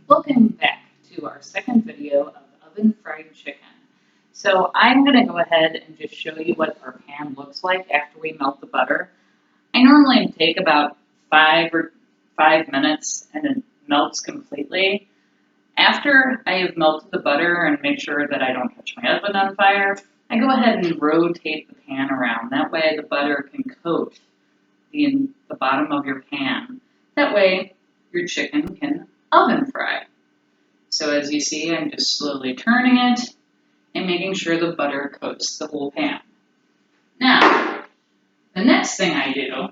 Welcome back to our second video of oven fried chicken. So I'm going to go ahead and just show you what our pan looks like after we melt the butter. I normally take about 5 minutes and it melts completely. After I have melted the butter and make sure that I don't catch my oven on fire, I go ahead and rotate the pan around. That way the butter can coat the bottom of your pan. That way your chicken can oven fry. So as you see, I'm just slowly turning it and making sure the butter coats the whole pan. Now, the next thing I do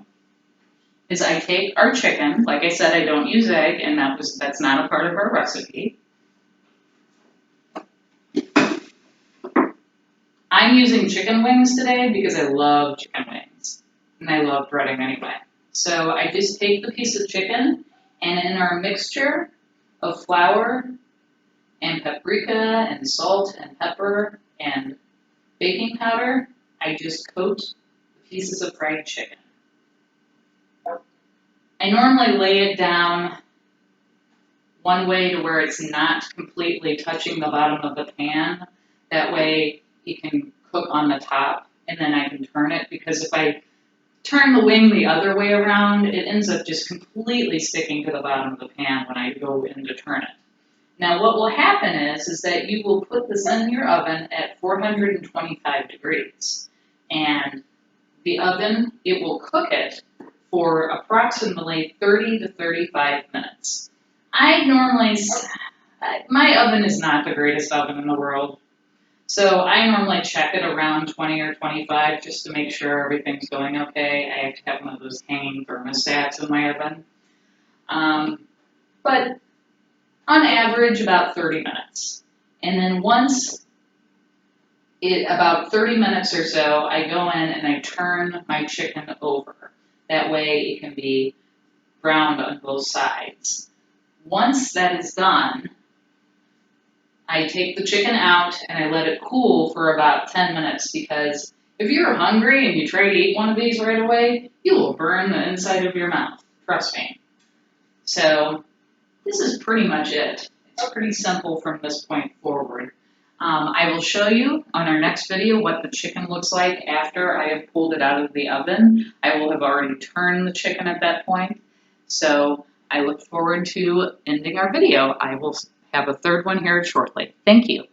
is I take our chicken. Like I said, I don't use egg, and that's not a part of our recipe. I'm using chicken wings today because I love chicken wings, and I love breading anyway. So I just take the piece of chicken, and in our mixture of flour and paprika and salt and pepper and baking powder, I just coat the pieces of fried chicken. I normally lay it down one way to where it's not completely touching the bottom of the pan. That way it can cook on the top, and then I can turn it, because if I turn the wing the other way around, it ends up just completely sticking to the bottom of the pan when I go in to turn it. Now what will happen is that you will put this in your oven at 425 degrees. And the oven, it will cook it for approximately 30 to 35 minutes. My oven is not the greatest oven in the world. So I normally check it around 20 or 25 just to make sure everything's going okay. I have to have one of those hanging thermostats in my oven. But on average, about 30 minutes. And then about 30 minutes or so, I go in and I turn my chicken over. That way it can be browned on both sides. Once that is done, I take the chicken out and I let it cool for about 10 minutes, because if you're hungry and you try to eat one of these right away, you will burn the inside of your mouth. Trust me. So this is pretty much it. It's pretty simple from this point forward. I will show you on our next video what the chicken looks like after I have pulled it out of the oven. I will have already turned the chicken at that point. So I look forward to ending our video. I will have a third one here shortly. Thank you.